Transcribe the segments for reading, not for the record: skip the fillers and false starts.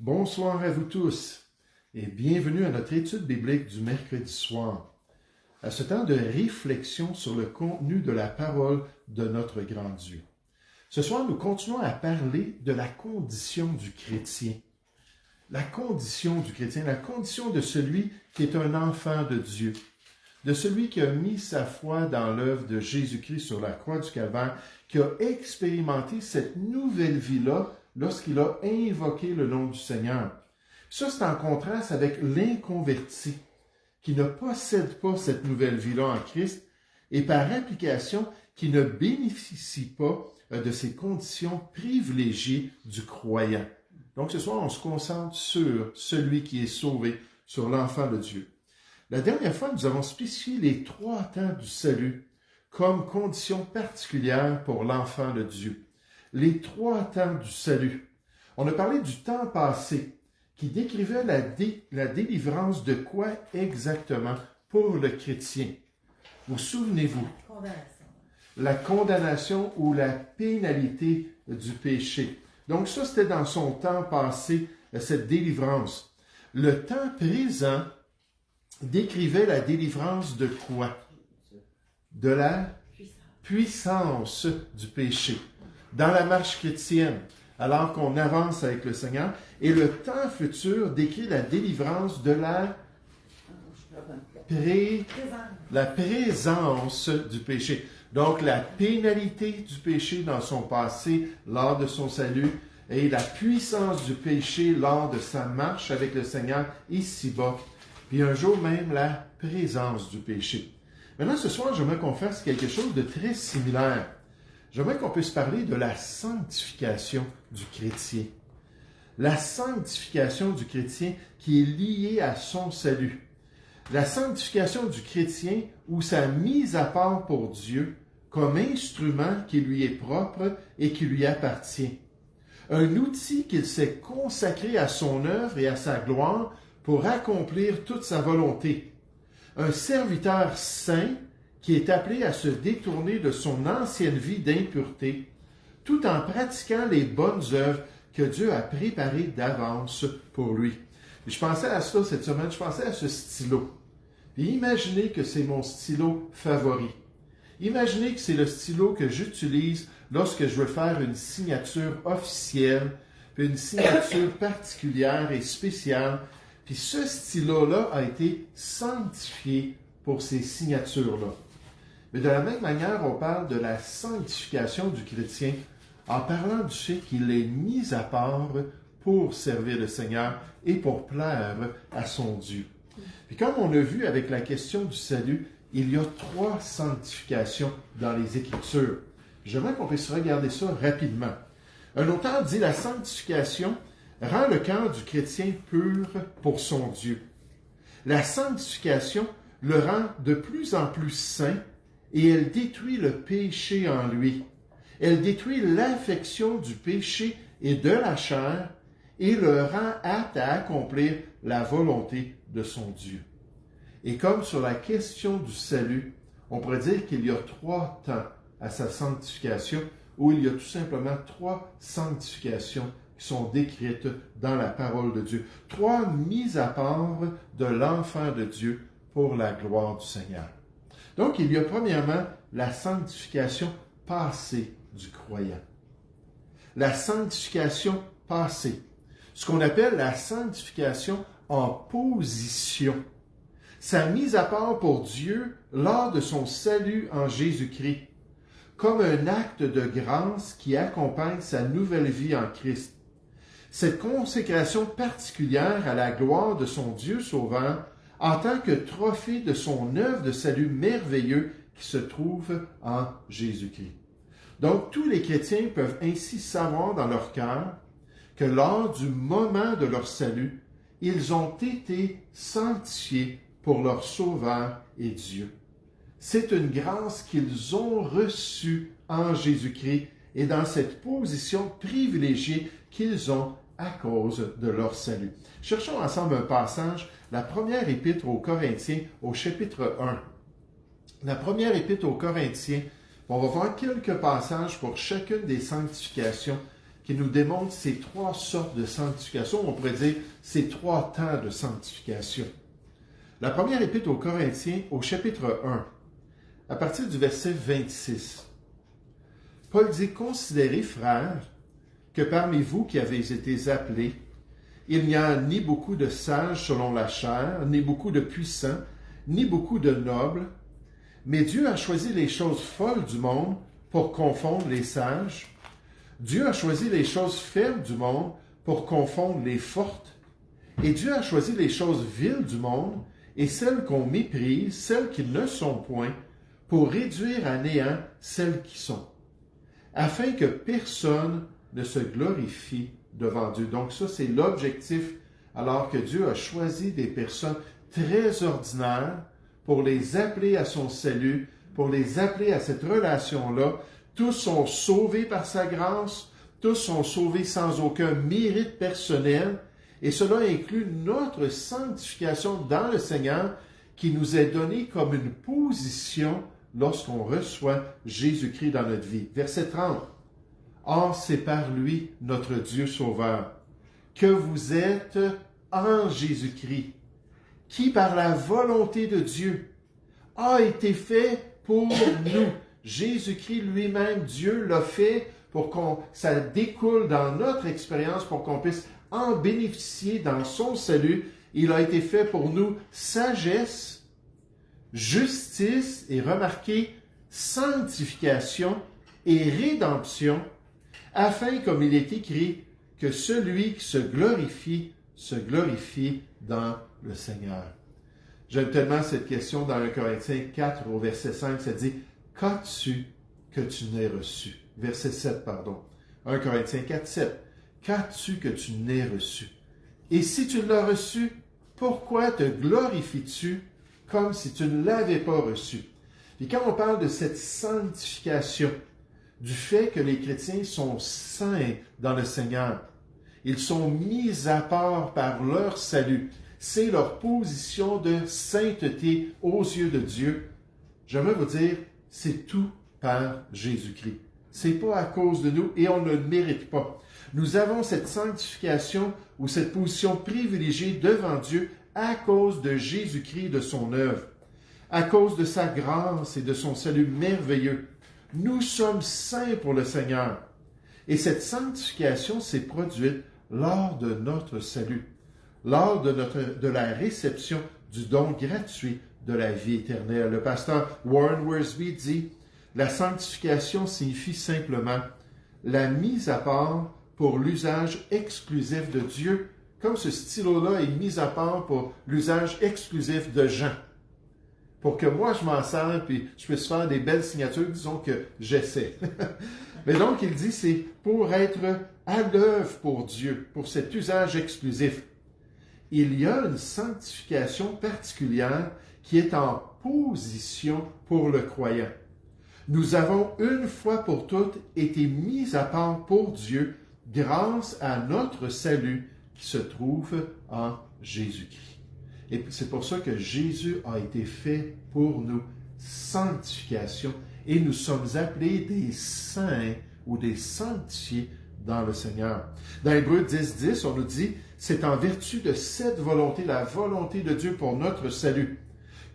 Bonsoir à vous tous et bienvenue à notre étude biblique du mercredi soir, à ce temps de réflexion sur le contenu de la parole de notre grand Dieu. Ce soir, nous continuons à parler de la condition du chrétien. La condition du chrétien, la condition de celui qui est un enfant de Dieu, de celui qui a mis sa foi dans l'œuvre de Jésus-Christ sur la croix du Calvaire, qui a expérimenté cette nouvelle vie-là lorsqu'il a invoqué le nom du Seigneur. Ça, c'est en contraste avec l'inconverti, qui ne possède pas cette nouvelle vie-là en Christ et par application, qui ne bénéficie pas de ces conditions privilégiées du croyant. Donc ce soir, on se concentre sur celui qui est sauvé, sur l'enfant de Dieu. La dernière fois, nous avons spécifié les 3 temps du salut comme condition particulière pour l'enfant de Dieu. Les 3 temps du salut. On a parlé du temps passé, qui décrivait la délivrance de quoi exactement pour le chrétien. Vous souvenez-vous? La condamnation ou la pénalité du péché. Donc ça, c'était dans son temps passé, cette délivrance. Le temps présent décrivait la délivrance de quoi? De la puissance du péché. Dans la marche chrétienne, alors qu'on avance avec le Seigneur, et le temps futur décrit la délivrance de la présence du péché. Donc, la pénalité du péché dans son passé, lors de son salut, et la puissance du péché lors de sa marche avec le Seigneur ici-bas, puis un jour même la présence du péché. Maintenant, ce soir, j'aimerais qu'on fasse quelque chose de très similaire. J'aimerais qu'on puisse parler de la sanctification du chrétien. La sanctification du chrétien qui est liée à son salut. La sanctification du chrétien ou sa mise à part pour Dieu comme instrument qui lui est propre et qui lui appartient. Un outil qu'il s'est consacré à son œuvre et à sa gloire pour accomplir toute sa volonté. Un serviteur saint qui est appelé à se détourner de son ancienne vie d'impureté, tout en pratiquant les bonnes œuvres que Dieu a préparées d'avance pour lui. Et je pensais à ça cette semaine, je pensais à ce stylo. Et imaginez que c'est mon stylo favori. Imaginez que c'est le stylo que j'utilise lorsque je veux faire une signature officielle, puis une signature particulière et spéciale. Puis ce stylo-là a été sanctifié pour ces signatures-là. Mais de la même manière, on parle de la sanctification du chrétien en parlant du fait qu'il est mis à part pour servir le Seigneur et pour plaire à son Dieu. Puis comme on a vu avec la question du salut, il y a 3 sanctifications dans les Écritures. J'aimerais qu'on puisse regarder ça rapidement. Un auteur dit la sanctification rend le cœur du chrétien pur pour son Dieu. La sanctification le rend de plus en plus saint et elle détruit le péché en lui. Elle détruit l'affection du péché et de la chair et le rend apte à accomplir la volonté de son Dieu. Et comme sur la question du salut, on pourrait dire qu'il y a 3 temps à sa sanctification, où il y a tout simplement 3 sanctifications qui sont décrites dans la parole de Dieu. 3 mises à part de l'enfant de Dieu pour la gloire du Seigneur. Donc, il y a premièrement la sanctification passée du croyant. La sanctification passée. Ce qu'on appelle la sanctification en position. Sa mise à part pour Dieu lors de son salut en Jésus-Christ, comme un acte de grâce qui accompagne sa nouvelle vie en Christ. Cette consécration particulière à la gloire de son Dieu sauveur en tant que trophée de son œuvre de salut merveilleux qui se trouve en Jésus-Christ. Donc, tous les chrétiens peuvent ainsi savoir dans leur cœur que lors du moment de leur salut, ils ont été sanctifiés pour leur Sauveur et Dieu. C'est une grâce qu'ils ont reçue en Jésus-Christ et dans cette position privilégiée qu'ils ont à cause de leur salut. Cherchons ensemble un passage, la première épître aux Corinthiens au chapitre 1. La première épître aux Corinthiens, on va voir quelques passages pour chacune des sanctifications qui nous démontre ces trois sortes de sanctification. On pourrait dire ces trois temps de sanctification. La première épître aux Corinthiens, au chapitre 1, à partir du verset 26. Paul dit, « Considérez, frères, que parmi vous qui avez été appelés, il n'y a ni beaucoup de sages selon la chair, ni beaucoup de puissants, ni beaucoup de nobles, mais Dieu a choisi les choses folles du monde pour confondre les sages. Dieu a choisi les choses faibles du monde pour confondre les fortes. Et Dieu a choisi les choses viles du monde et celles qu'on méprise, celles qui ne sont point, pour réduire à néant celles qui sont, afin que personne ne se glorifie devant Dieu. » Donc ça, c'est l'objectif, alors que Dieu a choisi des personnes très ordinaires pour les appeler à son salut, pour les appeler à cette relation-là. Tous sont sauvés par sa grâce, tous sont sauvés sans aucun mérite personnel, et cela inclut notre sanctification dans le Seigneur qui nous est donnée comme une position lorsqu'on reçoit Jésus-Christ dans notre vie. Verset 30. « Or, c'est par lui, notre Dieu Sauveur, que vous êtes en Jésus-Christ, qui par la volonté de Dieu a été fait pour nous. » Jésus-Christ lui-même, Dieu l'a fait pour ça découle dans notre expérience, pour qu'on puisse en bénéficier dans son salut. Il a été fait pour nous sagesse, justice, et remarquez, sanctification et rédemption, afin, comme il est écrit, que celui qui se glorifie dans le Seigneur. J'aime tellement cette question dans 1 Corinthiens 4 au verset 5, ça dit « Qu'as-tu que tu n'aies reçu? » Verset 7, pardon. 1 Corinthiens 4, 7. « Qu'as-tu que tu n'aies reçu? Et si tu l'as reçu, pourquoi te glorifies-tu comme si tu ne l'avais pas reçu? » Et quand on parle de cette sanctification, du fait que les chrétiens sont saints dans le Seigneur, ils sont mis à part par leur salut, c'est leur position de sainteté aux yeux de Dieu. J'aimerais vous dire, c'est tout par Jésus-Christ. C'est pas à cause de nous et on ne le mérite pas. Nous avons cette sanctification ou cette position privilégiée devant Dieu à cause de Jésus-Christ et de son œuvre, à cause de sa grâce et de son salut merveilleux. Nous sommes saints pour le Seigneur. Et cette sanctification s'est produite lors de notre salut, lors de la réception du don gratuit de la vie éternelle. Le pasteur Warren Wiersbe dit, « La sanctification signifie simplement la mise à part pour l'usage exclusif de Dieu, comme ce stylo-là est mis à part pour l'usage exclusif de Jean. Pour que moi je m'en sers puis je puisse faire des belles signatures, disons que j'essaie. » Mais donc il dit, c'est pour être à l'œuvre pour Dieu, pour cet usage exclusif. Il y a une sanctification particulière qui est en position pour le croyant. Nous avons une fois pour toutes été mis à part pour Dieu grâce à notre salut qui se trouve en Jésus-Christ. Et c'est pour ça que Jésus a été fait pour nous, sanctification, et nous sommes appelés des saints ou des sanctifiés dans le Seigneur. Dans Hébreux 10, on nous dit, c'est en vertu de cette volonté, la volonté de Dieu pour notre salut,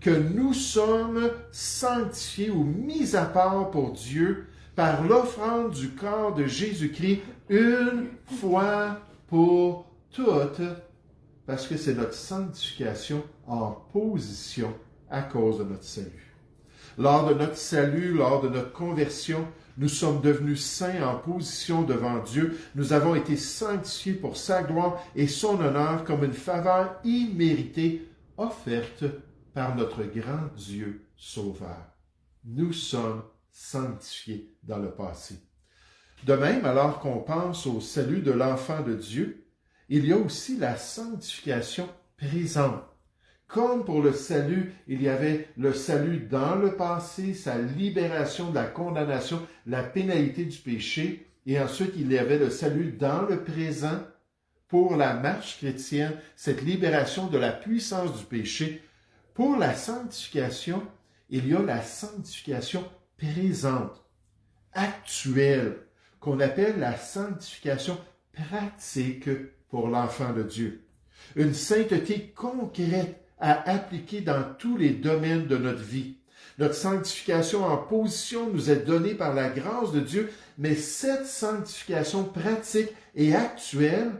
que nous sommes sanctifiés ou mis à part pour Dieu par l'offrande du corps de Jésus-Christ une fois pour toutes, parce que c'est notre sanctification en position à cause de notre salut. Lors de notre salut, lors de notre conversion, nous sommes devenus saints en position devant Dieu. Nous avons été sanctifiés pour sa gloire et son honneur comme une faveur imméritée offerte par notre grand Dieu Sauveur. Nous sommes sanctifiés dans le passé. De même, alors qu'on pense au salut de l'enfant de Dieu, il y a aussi la sanctification présente. Comme pour le salut, il y avait le salut dans le passé, sa libération de la condamnation, la pénalité du péché, et ensuite il y avait le salut dans le présent pour la marche chrétienne, cette libération de la puissance du péché. Pour la sanctification, il y a la sanctification présente, actuelle, qu'on appelle la sanctification pratique pour l'enfant de Dieu. Une sainteté concrète à appliquer dans tous les domaines de notre vie. Notre sanctification en position nous est donnée par la grâce de Dieu, mais cette sanctification pratique et actuelle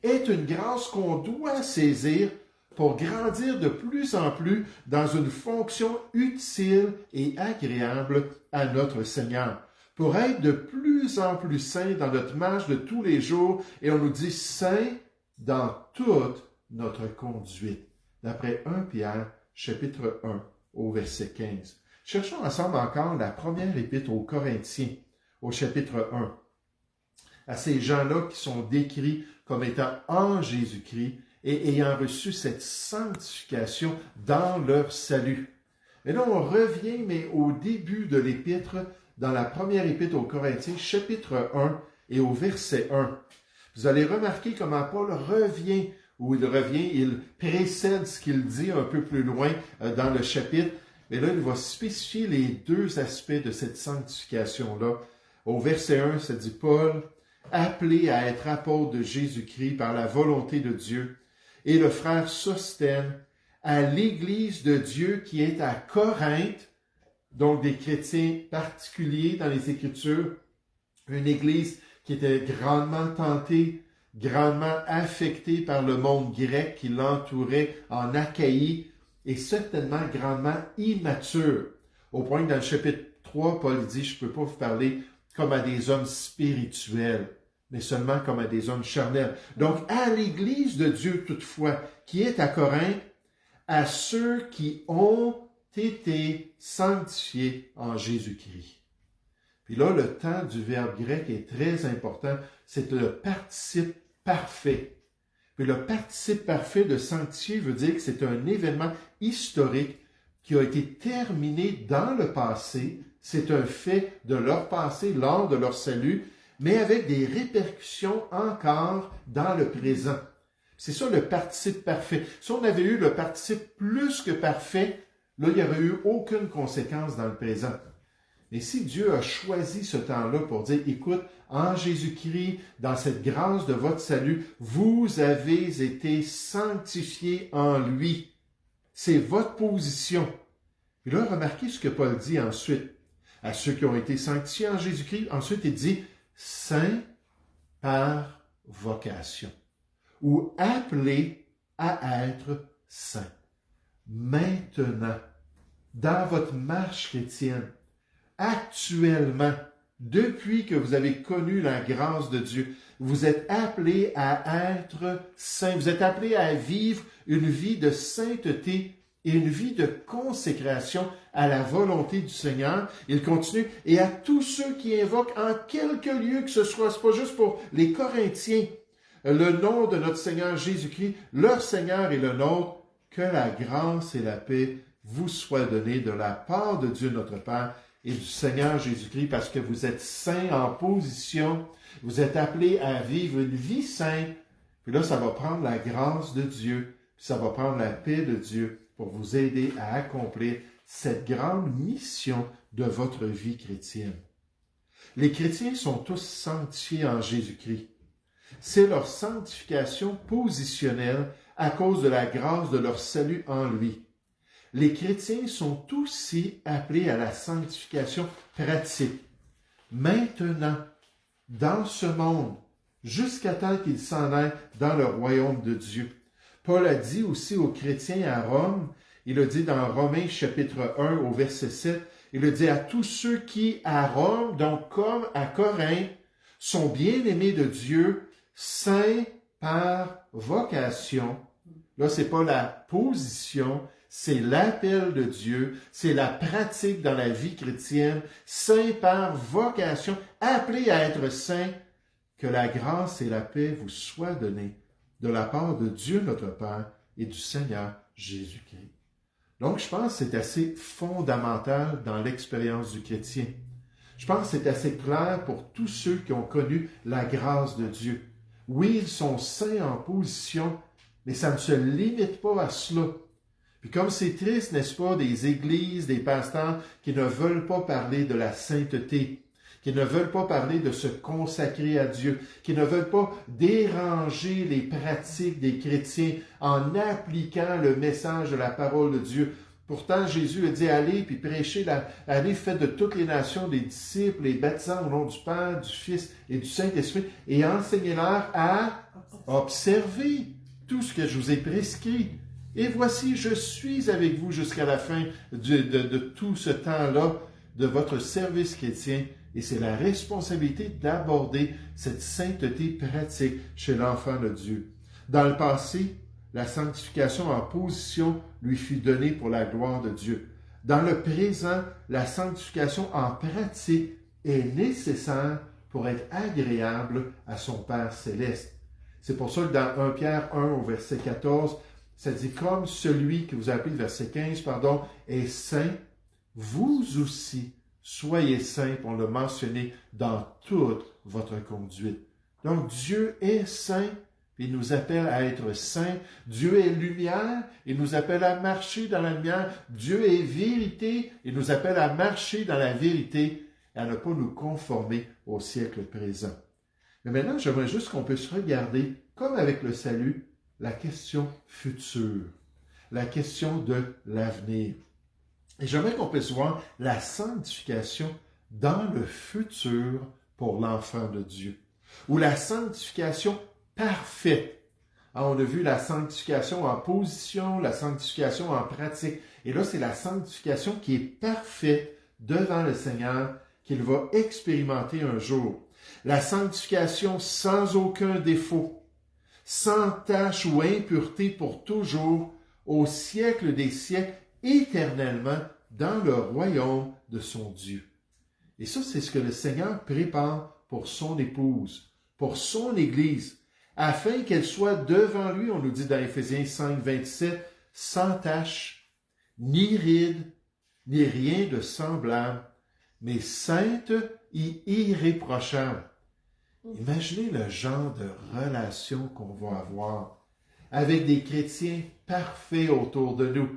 est une grâce qu'on doit saisir pour grandir de plus en plus dans une fonction utile et agréable à notre Seigneur, pour être de plus en plus saints dans notre marche de tous les jours, et on nous dit saints dans toute notre conduite, d'après 1 Pierre, chapitre 1, au verset 15. Cherchons ensemble encore la première épître aux Corinthiens, au chapitre 1, à ces gens-là qui sont décrits comme étant en Jésus-Christ et ayant reçu cette sanctification dans leur salut. Et là, on revient, mais au début de l'épître, dans la première épître aux Corinthiens, chapitre 1 et au verset 1. Vous allez remarquer comment Paul revient, il précède ce qu'il dit un peu plus loin dans le chapitre, mais là, il va spécifier les deux aspects de cette sanctification-là. Au verset 1, ça dit Paul, appelé à être apôtre de Jésus-Christ par la volonté de Dieu, et le frère Sosthène, à l'Église de Dieu qui est à Corinthe, donc des chrétiens particuliers dans les Écritures, une Église qui était grandement tentée, grandement affectée par le monde grec qui l'entourait en Achaïe, et certainement grandement immature, au point que dans le chapitre 3, Paul dit, je ne peux pas vous parler comme à des hommes spirituels, mais seulement comme à des hommes charnels. Donc, à l'Église de Dieu, toutefois, qui est à Corinthe, à ceux qui ont été sanctifiés en Jésus-Christ. Puis là, le temps du verbe grec est très important, c'est le participe parfait. Puis le participe parfait de sanctifier veut dire que c'est un événement historique qui a été terminé dans le passé, c'est un fait de leur passé lors de leur salut, mais avec des répercussions encore dans le présent. C'est ça le participe parfait. Si on avait eu le participe plus que parfait, là, il n'y aurait eu aucune conséquence dans le présent. Mais si Dieu a choisi ce temps-là pour dire, écoute, en Jésus-Christ, dans cette grâce de votre salut, vous avez été sanctifiés en lui. C'est votre position. Et là, remarquez ce que Paul dit ensuite. À ceux qui ont été sanctifiés en Jésus-Christ, ensuite il dit, saints par vocation, ou appelés à être saints. Maintenant, dans votre marche chrétienne, actuellement, depuis que vous avez connu la grâce de Dieu, vous êtes appelés à être saints. Vous êtes appelés à vivre une vie de sainteté et une vie de consécration à la volonté du Seigneur. Il continue, et à tous ceux qui invoquent en quelque lieu que ce soit, c'est pas juste pour les Corinthiens, le nom de notre Seigneur Jésus-Christ, leur Seigneur et le nôtre, que la grâce et la paix vous soient données de la part de Dieu notre Père et du Seigneur Jésus-Christ, parce que vous êtes saints en position, vous êtes appelés à vivre une vie sainte, puis là, ça va prendre la grâce de Dieu, puis ça va prendre la paix de Dieu pour vous aider à accomplir cette grande mission de votre vie chrétienne. Les chrétiens sont tous sanctifiés en Jésus-Christ. C'est leur sanctification positionnelle à cause de la grâce de leur salut en lui. Les chrétiens sont aussi appelés à la sanctification pratique. Maintenant, dans ce monde, jusqu'à temps qu'ils s'en aillent dans le royaume de Dieu. Paul a dit aussi aux chrétiens à Rome, il a dit dans Romains chapitre 1 au verset 7, il a dit à tous ceux qui à Rome, donc comme à Corinthe, sont bien-aimés de Dieu, saints par vocation. Là, c'est pas la position, c'est l'appel de Dieu, c'est la pratique dans la vie chrétienne, saints par vocation, appelés à être saints, que la grâce et la paix vous soient données de la part de Dieu notre Père et du Seigneur Jésus-Christ. Donc, je pense que c'est assez fondamental dans l'expérience du chrétien. Je pense que c'est assez clair pour tous ceux qui ont connu la grâce de Dieu. Oui, ils sont saints en position, mais ça ne se limite pas à cela. Puis comme c'est triste, n'est-ce pas, des églises, des pasteurs qui ne veulent pas parler de la sainteté, qui ne veulent pas parler de se consacrer à Dieu, qui ne veulent pas déranger les pratiques des chrétiens en appliquant le message de la parole de Dieu. Pourtant, Jésus a dit, allez, puis prêchez, allez, faites de toutes les nations des disciples, les baptisant au nom du Père, du Fils et du Saint-Esprit, et enseignez-leur à observer tout ce que je vous ai prescrit. Et voici, je suis avec vous jusqu'à la fin de tout ce temps-là de votre service chrétien, et c'est la responsabilité d'aborder cette sainteté pratique chez l'enfant de Dieu. Dans le passé, la sanctification en position lui fut donnée pour la gloire de Dieu. Dans le présent, la sanctification en pratique est nécessaire pour être agréable à son Père céleste. C'est pour ça que dans 1 Pierre 1 au verset 14, ça dit « Comme celui que vous appelez, verset 15, pardon, est saint, vous aussi soyez saints, pour le mentionner, dans toute votre conduite. » Donc Dieu est saint, il nous appelle à être saints. Dieu est lumière, il nous appelle à marcher dans la lumière. Dieu est vérité, il nous appelle à marcher dans la vérité et à ne pas nous conformer au siècle présent. Mais maintenant, j'aimerais juste qu'on puisse regarder, comme avec le salut, la question future, la question de l'avenir. Et j'aimerais qu'on puisse voir la sanctification dans le futur pour l'enfant de Dieu, ou la sanctification parfaite. Alors, on a vu la sanctification en position, la sanctification en pratique. Et là, c'est la sanctification qui est parfaite devant le Seigneur qu'il va expérimenter un jour. La sanctification sans aucun défaut, sans tache ou impureté pour toujours, au siècle des siècles, éternellement, dans le royaume de son Dieu. Et ça, c'est ce que le Seigneur prépare pour son épouse, pour son Église, afin qu'elle soit devant lui, on nous dit dans Éphésiens 5, 27, sans tache, ni ride, ni rien de semblable, mais sainte et irréprochable. Imaginez le genre de relation qu'on va avoir avec des chrétiens parfaits autour de nous,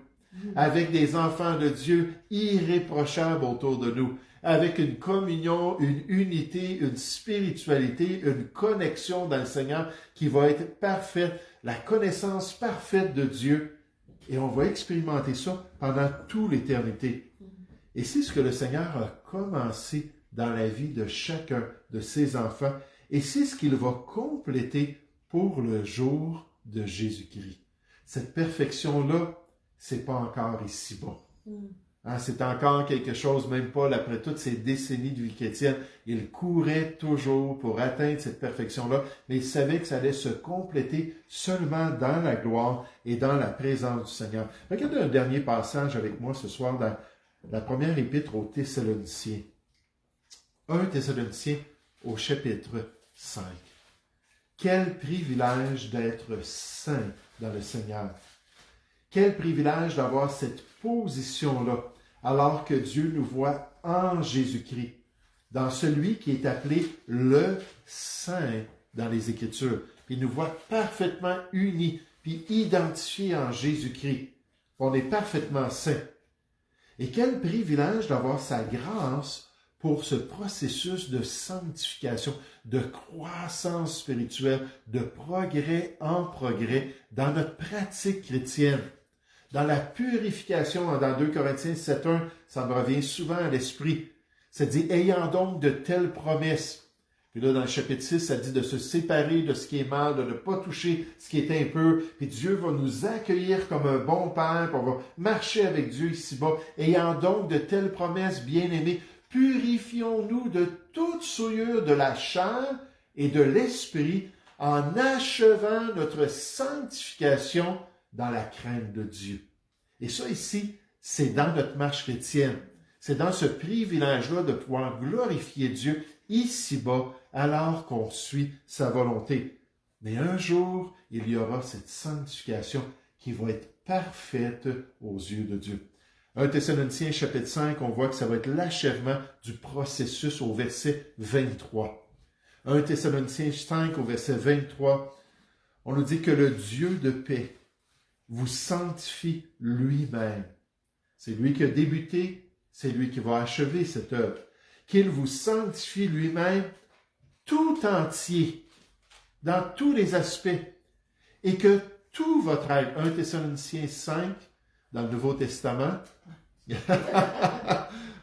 avec des enfants de Dieu irréprochables autour de nous, avec une communion, une unité, une spiritualité, une connexion dans le Seigneur qui va être parfaite, la connaissance parfaite de Dieu. Et on va expérimenter ça pendant toute l'éternité. Et c'est ce que le Seigneur a commencé dans la vie de chacun de ses enfants. Et c'est ce qu'il va compléter pour le jour de Jésus-Christ. Cette perfection-là, c'est pas encore ici-bas. Hein, c'est encore quelque chose, même Paul, après toutes ces décennies de vie chrétienne, il courait toujours pour atteindre cette perfection-là, mais il savait que ça allait se compléter seulement dans la gloire et dans la présence du Seigneur. Regardez un dernier passage avec moi ce soir dans la première épître aux Thessaloniciens. 1 Thessaloniciens au chapitre 5. Quel privilège d'être saint dans le Seigneur. Quel privilège d'avoir cette position-là, alors que Dieu nous voit en Jésus-Christ, dans celui qui est appelé le Saint dans les Écritures. Puis il nous voit parfaitement unis, puis identifiés en Jésus-Christ. On est parfaitement saints. Et quel privilège d'avoir sa grâce pour ce processus de sanctification, de croissance spirituelle, de progrès en progrès dans notre pratique chrétienne. Dans la purification, dans 2 Corinthiens 7.1, ça me revient souvent à l'esprit. Ça dit « Ayant donc de telles promesses ». Puis là, dans le chapitre 6, ça dit de se séparer de ce qui est mal, de ne pas toucher ce qui est impur. Puis Dieu va nous accueillir comme un bon Père, puis on va marcher avec Dieu ici-bas. « Ayant donc de telles promesses, bien-aimés, purifions-nous de toute souillure de la chair et de l'esprit, en achevant notre sanctification dans la crainte de Dieu. » Et ça ici, c'est dans notre marche chrétienne. C'est dans ce privilège-là de pouvoir glorifier Dieu ici-bas alors qu'on suit sa volonté. Mais un jour, il y aura cette sanctification qui va être parfaite aux yeux de Dieu. 1 Thessaloniciens chapitre 5, on voit que ça va être l'achèvement du processus au verset 23. 1 Thessaloniciens 5 au verset 23, on nous dit que le Dieu de paix vous sanctifie lui-même. C'est lui qui a débuté, c'est lui qui va achever cette œuvre. qu'il vous sanctifie lui-même tout entier, dans tous les aspects, et que tout votre être, 1 Thessaloniciens 5, dans le Nouveau Testament,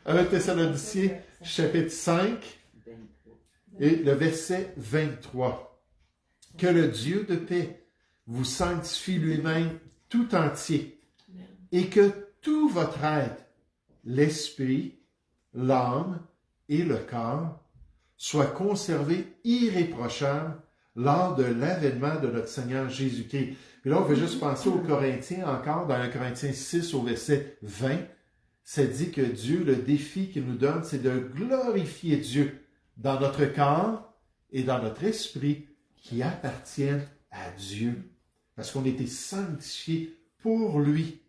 1 Thessaloniciens chapitre 5, et le verset 23. Que le Dieu de paix vous sanctifie lui-même tout entier, et que tout votre être, l'esprit, l'âme et le corps, soit conservé irréprochable lors de l'avènement de notre Seigneur Jésus-Christ. Puis là, on veut juste penser aux Corinthiens encore, dans 1 Corinthiens 6 au verset 20, ça dit que Dieu, le défi qu'il nous donne, c'est de glorifier Dieu dans notre corps et dans notre esprit qui appartiennent à Dieu. Parce qu'on a été sanctifiés pour lui,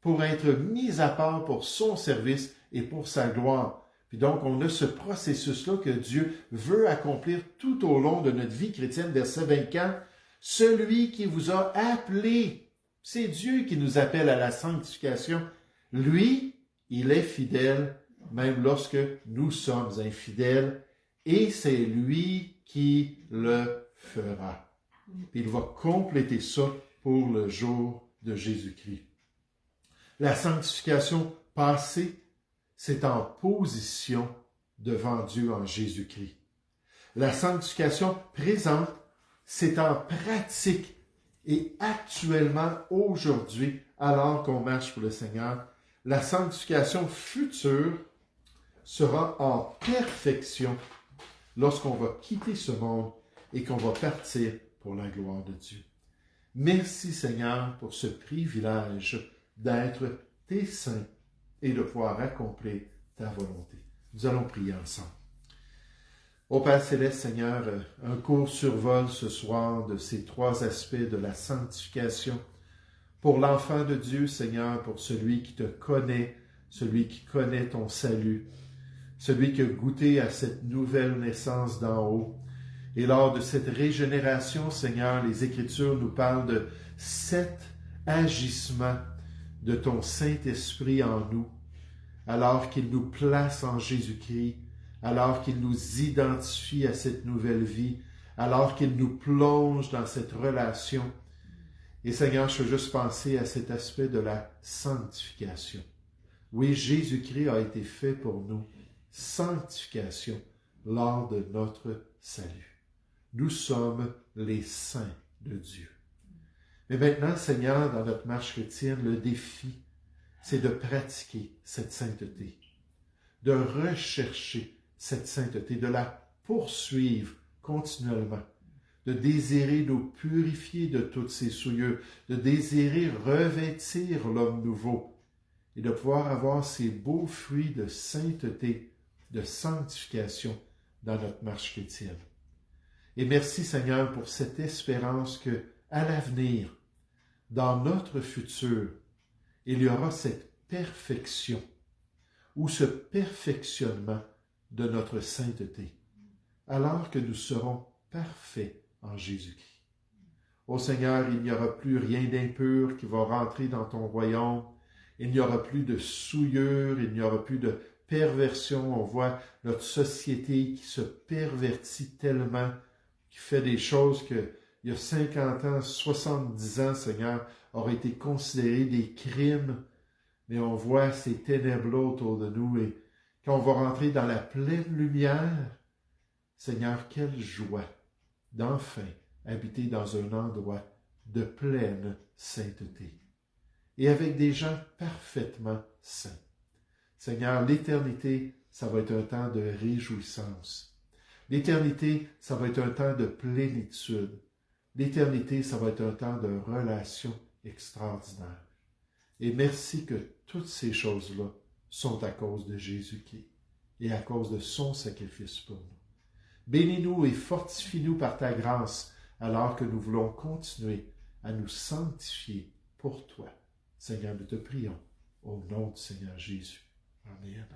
pour être mis à part pour son service et pour sa gloire. Puis donc, on a ce processus-là que Dieu veut accomplir tout au long de notre vie chrétienne. Verset 24, « Celui qui vous a appelé, c'est Dieu qui nous appelle à la sanctification. Lui, il est fidèle, même lorsque nous sommes infidèles, et c'est lui qui le fera. » Puis il va compléter ça pour le jour de Jésus-Christ. La sanctification passée, c'est en position devant Dieu en Jésus-Christ. La sanctification présente, c'est en pratique et actuellement, aujourd'hui, alors qu'on marche pour le Seigneur. La sanctification future sera en perfection lorsqu'on va quitter ce monde et qu'on va partir pour la gloire de Dieu. Merci Seigneur pour ce privilège d'être tes saints et de pouvoir accomplir ta volonté. Nous allons prier ensemble. Ô Père Céleste, Seigneur, un court survol ce soir de ces trois aspects de la sanctification pour l'enfant de Dieu, Seigneur, pour celui qui te connaît, celui qui connaît ton salut, celui qui a goûté à cette nouvelle naissance d'en haut. Et lors de cette régénération, Seigneur, les Écritures nous parlent de 7 agissements de ton Saint-Esprit en nous, alors qu'il nous place en Jésus-Christ, alors qu'il nous identifie à cette nouvelle vie, alors qu'il nous plonge dans cette relation. Et Seigneur, je veux juste penser à cet aspect de la sanctification. Oui, Jésus-Christ a été fait pour nous, sanctification, lors de notre salut. Nous sommes les saints de Dieu. Mais maintenant, Seigneur, dans notre marche chrétienne, le défi, c'est de pratiquer cette sainteté, de rechercher cette sainteté, de la poursuivre continuellement, de désirer nous purifier de toutes ces souillures, de désirer revêtir l'homme nouveau et de pouvoir avoir ces beaux fruits de sainteté, de sanctification dans notre marche chrétienne. Et merci Seigneur pour cette espérance que, à l'avenir, dans notre futur, il y aura cette perfection ou ce perfectionnement de notre sainteté, alors que nous serons parfaits en Jésus-Christ. Ô Seigneur, il n'y aura plus rien d'impur qui va rentrer dans ton royaume, il n'y aura plus de souillure, il n'y aura plus de perversion. On voit notre société qui se pervertit tellement, qui fait des choses que il y a 50 ans, 70 ans, Seigneur, auraient été considérés des crimes, mais on voit ces ténèbres autour de nous et quand on va rentrer dans la pleine lumière, Seigneur, quelle joie d'enfin habiter dans un endroit de pleine sainteté et avec des gens parfaitement saints. Seigneur, l'éternité, ça va être un temps de réjouissance. L'éternité, ça va être un temps de plénitude. L'éternité, ça va être un temps de relation extraordinaire. Et merci que toutes ces choses-là sont à cause de Jésus-Christ et à cause de son sacrifice pour nous. Bénis-nous et fortifie-nous par ta grâce alors que nous voulons continuer à nous sanctifier pour toi. Seigneur, nous te prions au nom du Seigneur Jésus. Amen.